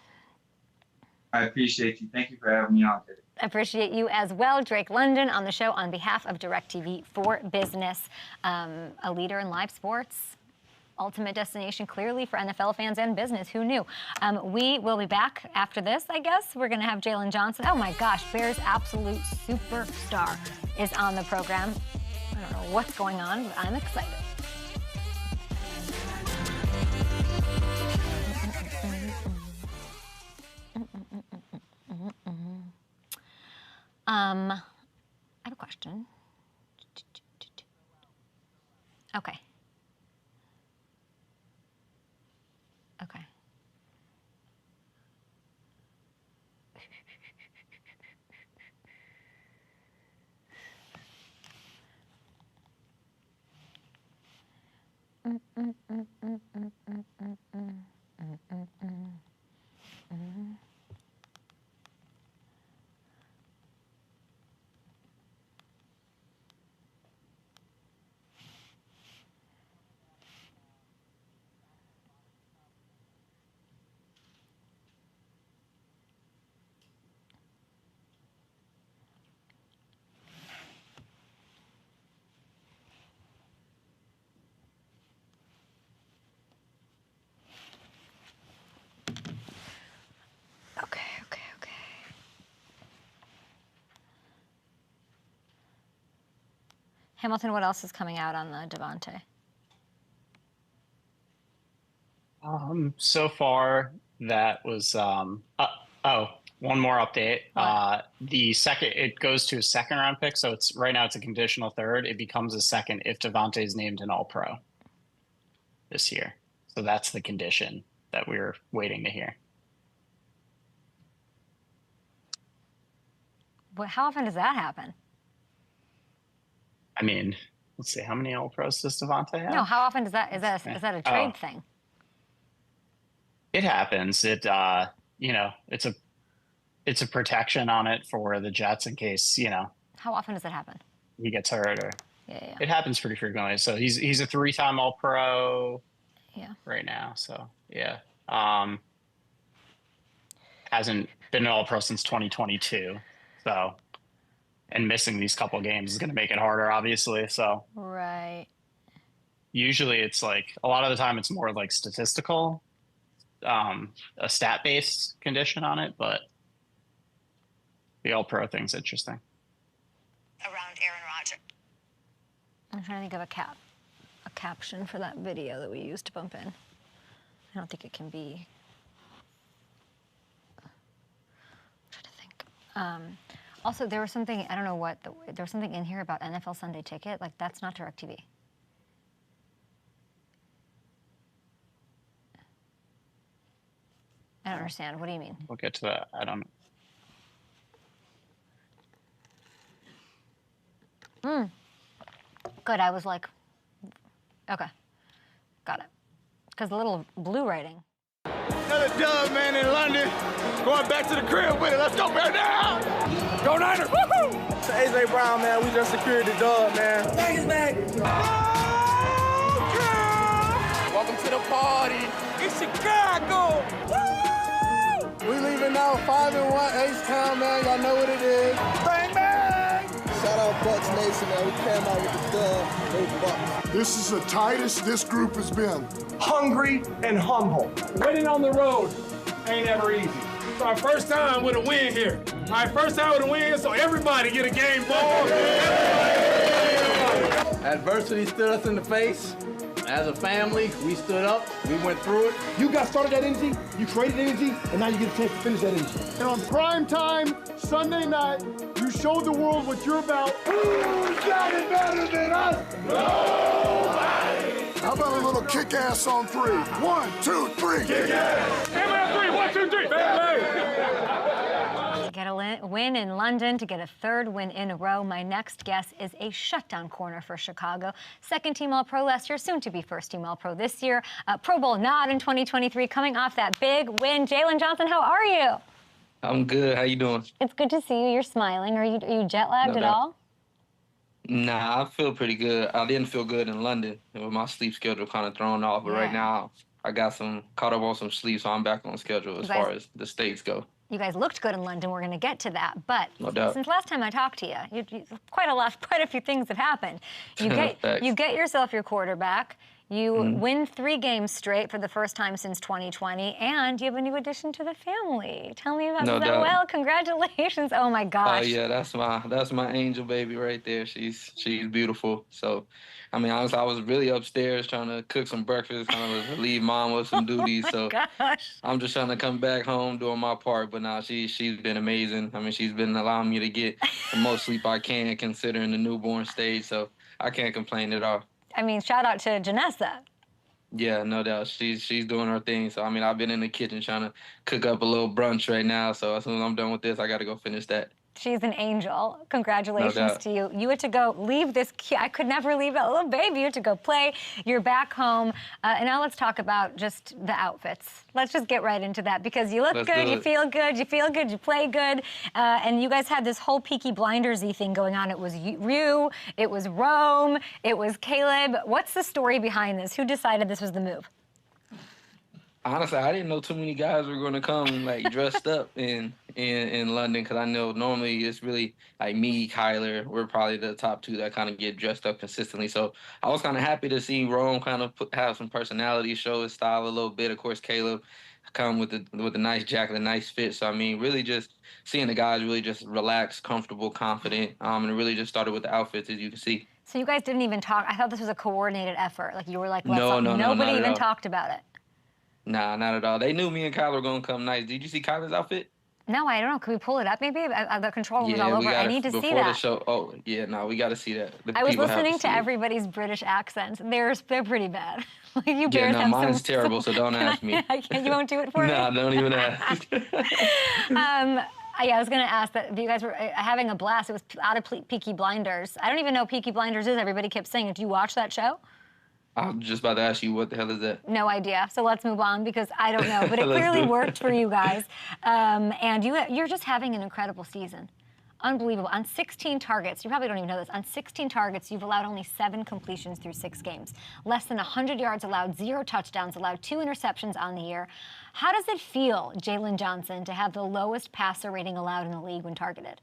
I appreciate you. Thank you for having me on today. I appreciate you as well. Drake London on the show on behalf of DirecTV for Business, a leader in live sports. Ultimate destination, clearly, for NFL fans and business. Who knew? We will be back after this, I guess. We're going to have Jaylon Johnson. Oh, my gosh. Bears' absolute superstar is on the program. I don't know what's going on, but I'm excited. I have a question. Okay. Okay. Hamilton, what else is coming out on the Devontae? So far, that was one more update. It goes to a second round pick, so it's right now it's a conditional third. It becomes a second if Devontae is named an All-Pro this year. So that's the condition that we're waiting to hear. How often does that happen? I mean, let's see, how many All-Pros does Devontae have? No, how often is that a trade thing? It happens. It's a protection on it for the Jets in case, How often does it happen? he gets hurt or Yeah. it happens pretty frequently. So he's a 3-time All-Pro right now. So yeah. Hasn't been an All-Pro since 2022. So, and missing these couple games is going to make it harder, obviously. So right. Usually it's like a lot of the time it's more like statistical, a stat-based condition on it, but the All-Pro thing's interesting. Around Aaron Rodgers. I'm trying to think of a caption for that video that we used to bump in. I don't think it can be. I'm trying to think. Also, there was something, I don't know what, there was something in here about NFL Sunday Ticket. Like, that's not DirecTV. I don't understand. What do you mean? We'll get to that. I don't know. Good. I was like, okay. Got it. Because the little blue writing. Another dub, man, in London. Going back to the crib with it. Let's go, man, now! Go Niners! Woohoo! So AJ Brown, man, we just secured the dub, man. Thanks, man. Welcome to the party. It's Chicago! Woo! We leaving now 5-1 H-Town, man. Y'all know what it is. Bang, bang! Shout out Bucks Nation, man. We came out with the dub. Those Bucks. This is the tightest this group has been. Hungry and humble. Winning on the road ain't ever easy. It's our first time with a win here. Our first time with a win, so everybody get a game ball. Adversity stood us in the face. As a family, we stood up, we went through it. You got started that energy, you created energy, and now you get a chance to finish that energy. And on prime time, Sunday night, you showed the world what you're about. Who's got it better than us? Nobody! How about a little kick-ass on 3? 1, 2, 3. Kick-ass! MNF 3, 1, 2, 3. Get a win in London to get a third win in a row. My next guess is a shutdown corner for Chicago. Second-team All-Pro last year, soon to be first-team All-Pro this year. Pro Bowl nod in 2023, coming off that big win. Jaylon Johnson, how are you? I'm good. How you doing? It's good to see you. You're smiling. Are you jet-lagged at all? Nah, I feel pretty good. I didn't feel good in London. With my sleep schedule kind of thrown off, but right now I got caught up on some sleep, so I'm back on schedule as far as the States go. You guys looked good in London. We're going to get to that. But no doubt. Since last time I talked to you, quite a few things have happened. You get yourself your quarterback. You win 3 games straight for the first time since 2020, and you have a new addition to the family. Tell me about that. Well, congratulations! Oh my gosh. Oh yeah, that's my angel baby right there. She's beautiful. So, I mean, honestly, I was really upstairs trying to cook some breakfast, kind of relieve mom with some duties. So I'm just trying to come back home doing my part. But now she's been amazing. I mean, she's been allowing me to get the most sleep I can, considering the newborn stage. So I can't complain at all. I mean, shout out to Janessa. Yeah, no doubt. She's doing her thing. So, I mean, I've been in the kitchen trying to cook up a little brunch right now. So as soon as I'm done with this, I got to go finish that. She's an angel. Congratulations to you. You had to go leave this. I could never leave that little baby. You had to go play. You're back home. And now let's talk about just the outfits. Let's just get right into that because you look good, you feel good, you play good. And you guys had this whole Peaky Blinders-y thing going on. It was you, it was Rome, it was Caleb. What's the story behind this? Who decided this was the move? Honestly, I didn't know too many guys were going to come like dressed up in London because I know normally it's really like me, Kyler. We're probably the top 2 that kind of get dressed up consistently. So I was kind of happy to see Rome kind of have some personality, show his style a little bit. Of course, Caleb come with a nice jacket, a nice fit. So I mean, really just seeing the guys really just relaxed, comfortable, confident, and it really just started with the outfits, as you can see. So you guys didn't even talk. I thought this was a coordinated effort. Like you were like, let's No, nobody not even at all. talked about it. Nah, not at all. They knew me and Kyler were gonna come nice. Did you see Kyler's outfit? No, I don't know. Can we pull it up maybe? The control was all Yeah, over. we got I need to see before that. the show. Oh, yeah, no, we got to see that. I was People have listening to see it. everybody's British accents. They're pretty bad. Like you Yeah, bears no, have mine's some, terrible, so don't ask me. I can't, you won't do it for me? Nah, don't even ask. Yeah, I was going to ask that you guys were having a blast. It was out of Peaky Blinders. I don't even know what Peaky Blinders is. Everybody kept saying it. Do you watch that show? I'm just about to ask you, what the hell is that? No idea. So let's move on because I don't know. But it clearly worked for you guys. And you're just having an incredible season. Unbelievable. On 16 targets, you probably don't even know this, on 16 targets, you've allowed only 7 completions through 6 games. Less than 100 yards allowed, 0 touchdowns allowed, 2 interceptions on the year. How does it feel, Jaylon Johnson, to have the lowest passer rating allowed in the league when targeted?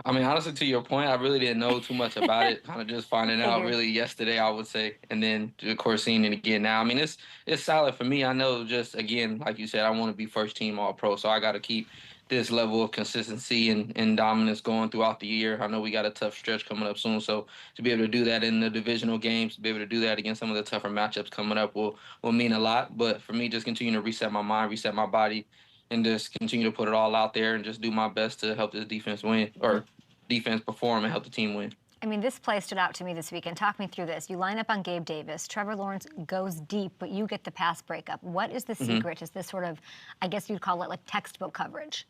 I mean, honestly, to your point, I really didn't know too much about it. Kind of just finding out really yesterday, I would say, and then of course seeing it again now. I mean, it's solid for me. I know, just again, like you said, I want to be first team All Pro, so I got to keep this level of consistency and dominance going throughout the year. I know we got a tough stretch coming up soon, so to be able to do that in the divisional games, to be able to do that against some of the tougher matchups coming up will mean a lot. But for me, just continue to reset my mind, reset my body, and just continue to put it all out there and just do my best to help this defense win, or defense perform and help the team win. I mean, this play stood out to me this weekend. Talk me through this. You line up on Gabe Davis. Trevor Lawrence goes deep, but you get the pass breakup. What is the secret? Is this sort of, I guess you'd call it like textbook coverage?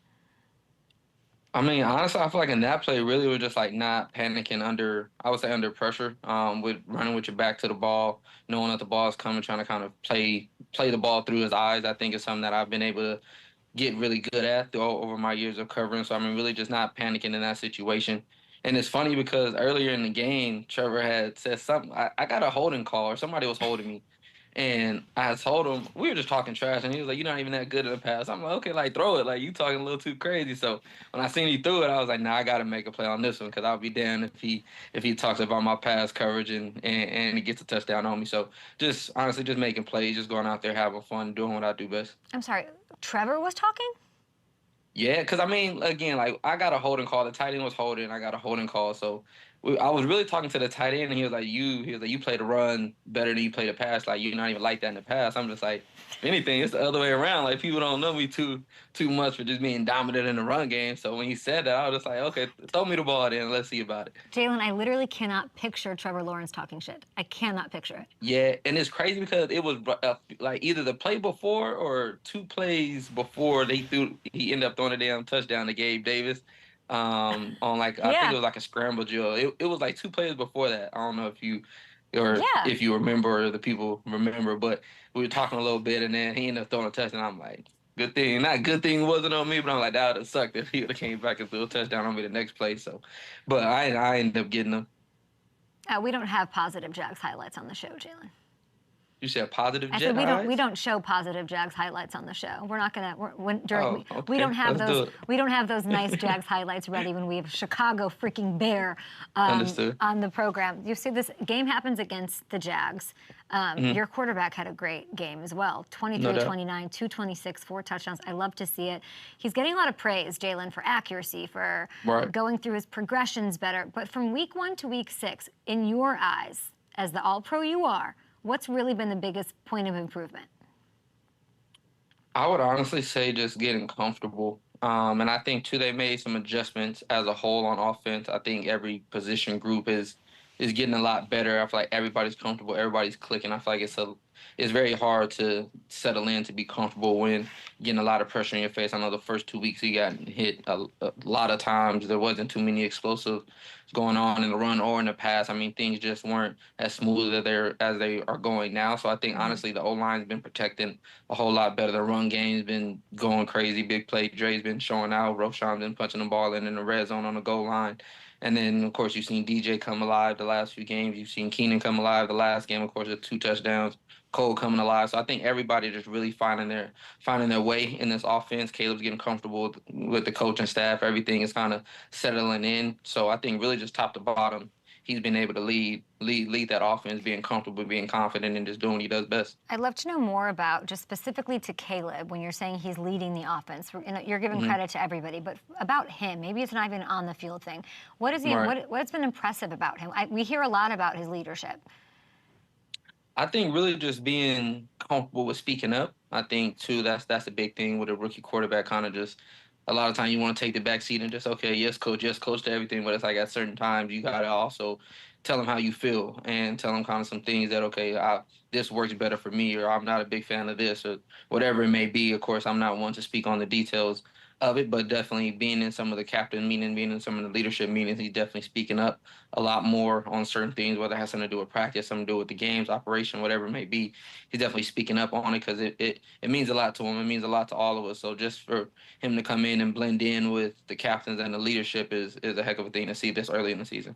I mean, honestly, I feel like in that play, really was just like not panicking under pressure, with running with your back to the ball, knowing that the ball is coming, trying to kind of play the ball through his eyes. I think is something that I've been able to get really good at over my years of covering. So, I mean, really just not panicking in that situation. And it's funny because earlier in the game, Trevor had said something. I got a holding call, or somebody was holding me. And I told him, we were just talking trash, and he was like, you're not even that good in the pass. I'm like, okay, like, throw it. Like, you talking a little too crazy. So when I seen he threw it, I was like, nah, I got to make a play on this one, because I'll be damned if he talks about my pass coverage and he gets a touchdown on me. So just, honestly, just making plays, just going out there, having fun, doing what I do best. I'm sorry, Trevor was talking? Yeah, because, I mean, again, like, I got a holding call. The tight end was holding. I got a holding call. So I was really talking to the tight end, and he was like, you play the run better than you play the pass. Like, you're not even like that in the pass. I'm just like, if anything, it's the other way around. Like, people don't know me too much for just being dominant in the run game. So when he said that, I was just like, okay, throw me the ball then. Let's see about it. Jaylon, I literally cannot picture Trevor Lawrence talking shit. I cannot picture it. Yeah, and it's crazy because it was like either the play before or 2 plays before he ended up throwing a damn touchdown to Gabe Davis. On like, I think it was like a scramble drill. It was like 2 plays before that. I don't know if you if you remember, or the people remember, but we were talking a little bit, and then he ended up throwing a touchdown. I'm like, good thing it wasn't on me, but I'm like, that would have sucked if he would have came back and threw a touchdown on me the next play. So, but I ended up getting them. We don't have positive Jags highlights on the show, Jaylon. You said positive Jags highlights? We don't show positive Jags highlights on the show. We're not gonna. We don't have those. We don't have those nice Jags highlights ready when we have Chicago freaking Bear on the program. You see, this game happens against the Jags. Your quarterback had a great game as well. 23-29, 226, 4 touchdowns. I love to see it. He's getting a lot of praise, Jaylon, for accuracy, for going through his progressions better. But from week 1 to week 6, in your eyes, as the All-Pro you are, what's really been the biggest point of improvement? I would honestly say just getting comfortable. And I think, too, they made some adjustments as a whole on offense. I think every position group is getting a lot better. I feel like everybody's comfortable. Everybody's clicking. I feel like it's very hard to settle in, to be comfortable when getting a lot of pressure in your face. I know the first 2 weeks he got hit a lot of times. There wasn't too many explosives going on in the run or in the pass. I mean, things just weren't as smooth as they are going now. So I think, honestly, the O-line's been protecting a whole lot better. The run game's been going crazy. Big play. Dre's been showing out. Roshan's been punching the ball in the red zone on the goal line. And then, of course, you've seen DJ come alive the last few games. You've seen Keenan come alive the last game, of course, with 2 touchdowns. Cole coming alive. So I think everybody just really finding their way in this offense. Caleb's getting comfortable with the coaching staff. Everything is kind of settling in. So I think really just top to bottom, he's been able to lead that offense, being comfortable, being confident, and just doing what he does best. I'd love to know more about, just specifically to Caleb, when you're saying he's leading the offense. You're giving credit to everybody, but about him, maybe it's not even on the field thing. What is he? Right. What's been impressive about him? We hear a lot about his leadership. I think really just being comfortable with speaking up. I think too that's a big thing with a rookie quarterback. Kind of just a lot of times you want to take the back seat and just yes coach to everything, but it's like at certain times you gotta also tell them how you feel and tell them kind of some things that this works better for me, or I'm not a big fan of this, or whatever it may be. Of course, I'm not one to speak on the details of it, but definitely being in some of the captain meetings, being in some of the leadership meetings, he's definitely speaking up a lot more on certain things, whether it has something to do with practice, something to do with the games, operation, whatever it may be. He's definitely speaking up on it because it means a lot to him. It means a lot to all of us. So just for him to come in and blend in with the captains and the leadership is a heck of a thing to see this early in the season.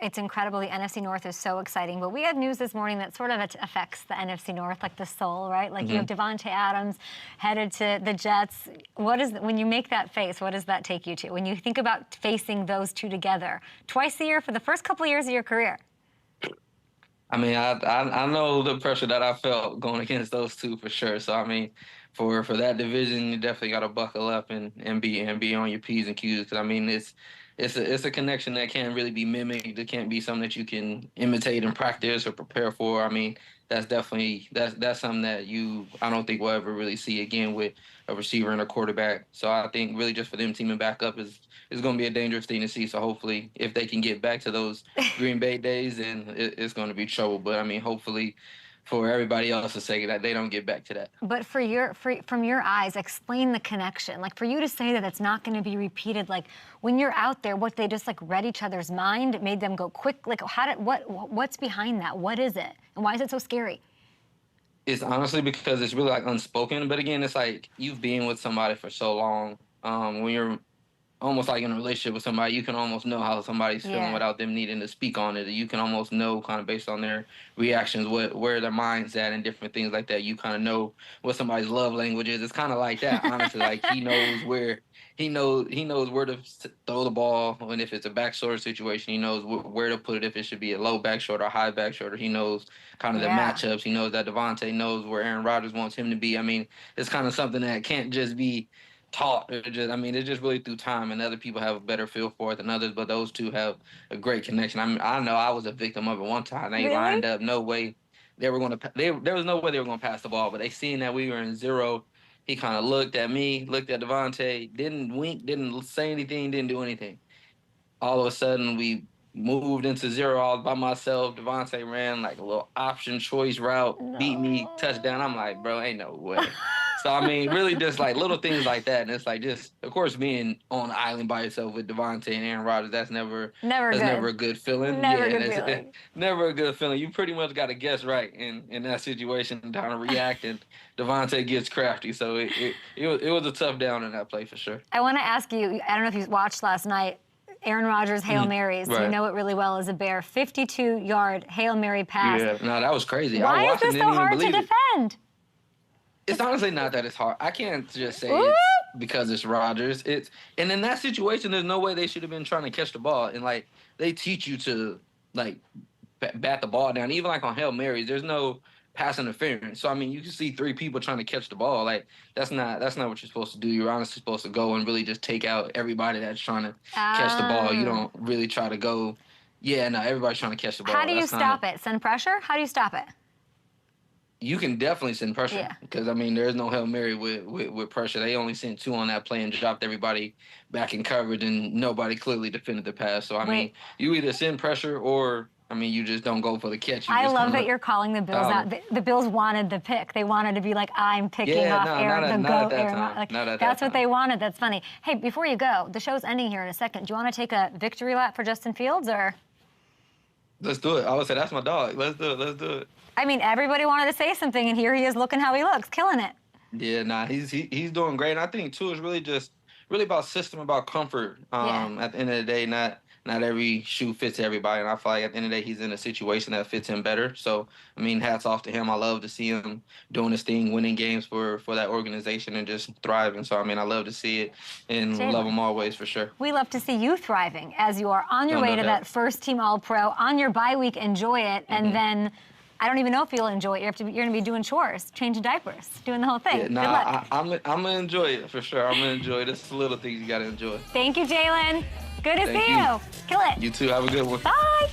It's incredible. The NFC North is so exciting. But we had news this morning that sort of affects the NFC North, like the soul, right? Like you have Devontae Adams headed to the Jets. When you make that face, what does that take you to? When you think about facing those two together twice a year for the first couple of years of your career? I mean, I know the pressure that I felt going against those two for sure. So I mean, for that division, you definitely got to buckle up and be on your P's and Q's, because I mean it's a connection that can't really be mimicked. It can't be something that you can imitate in practice or prepare for. I mean, that's definitely that's something that I don't think we'll ever really see again with a receiver and a quarterback. So I think really just for them teaming back up is going to be a dangerous thing to see. So hopefully if they can get back to those Green Bay days, then it's going to be trouble. But I mean, hopefully for everybody else's sake that they don't get back to that. But from your eyes, explain the connection. Like for you to say that it's not going to be repeated, like when you're out there, what they just like read each other's mind, it made them go quick. Like what's behind that? What is it? And why is it so scary? It's honestly because it's really like unspoken. But again, it's like you've been with somebody for so long. When you're almost like in a relationship with somebody, you can almost know how somebody's feeling without them needing to speak on it. You can almost know kind of based on their reactions, where their mind's at and different things like that. You kind of know what somebody's love language is. It's kind of like that, honestly. Like he knows where to throw the ball, and if it's a back shoulder situation, he knows where to put it. If it should be a low back shoulder, high back shoulder, he knows kind of the matchups. He knows that Devontae knows where Aaron Rodgers wants him to be. I mean, it's kind of something that can't just be taught. It's just really through time, and other people have a better feel for it than others, but those two have a great connection. I know I was a victim of it one time. They lined up, no way they were going to. There was no way they were going to pass the ball, but they seen that we were in zero. He kind of looked at me, looked at Devontae, didn't wink, didn't say anything, didn't do anything. All of a sudden, we moved into zero all by myself. Devontae ran like a little option choice route, beat me, touchdown. I'm like, bro, ain't no way. So, I mean, really just like little things like that. And it's like just, of course, being on the island by yourself with Devontae and Aaron Rodgers, that's never a good feeling. Never a good feeling. Never a good feeling. You pretty much got to guess right in that situation, trying to react, and Devontae gets crafty. So it was a tough down in that play for sure. I want to ask you, I don't know if you watched last night, Aaron Rodgers' Hail Marys. Right. You know it really well as a Bear. 52-yard Hail Mary pass. Yeah, no, that was crazy. Why is this so hard to defend? It's honestly not that it's hard. I can't just say it's because it's Rodgers. And in that situation, there's no way they should have been trying to catch the ball. And like they teach you to like bat the ball down. Even like on Hail Marys, there's no pass interference. So I mean, you can see three people trying to catch the ball. Like that's not what you're supposed to do. You're honestly supposed to go and really just take out everybody that's trying to catch the ball. You don't really try to go. Yeah, no, everybody's trying to catch the ball. How do you stop it? Send pressure? How do you stop it? You can definitely send pressure because, I mean, there's no Hail Mary with pressure. They only sent two on that play and dropped everybody back in coverage, and nobody clearly defended the pass. So, I mean, you either send pressure or, I mean, you just don't go for the catch. I love that you're calling the Bills out. The Bills wanted the pick. They wanted to be like, I'm picking off Aaron, the GOAT Aaron. That's what they wanted. That's funny. Hey, before you go, the show's ending here in a second. Do you want to take a victory lap for Justin Fields or? Let's do it. I would say that's my dog. Let's do it. Let's do it. I mean, everybody wanted to say something, and here he is looking how he looks, killing it. Yeah, nah, he's doing great. And I think, too, it's really about system, about comfort at the end of the day, not not every shoe fits everybody. And I feel like at the end of the day, he's in a situation that fits him better. So, I mean, hats off to him. I love to see him doing his thing, winning games for that organization and just thriving. So, I mean, I love to see it and love him always for sure. We love to see you thriving as you are on your way to that first team All-Pro. On your bye week, enjoy it. And then I don't even know if you'll enjoy it. You're going to be doing chores, changing diapers, doing the whole thing. Yeah, Good luck. I'm going to enjoy it for sure. I'm going to enjoy it. It's the little things you got to enjoy. Thank you, Jaylon. Good to see you. Kill it. You too. Have a good one. Bye.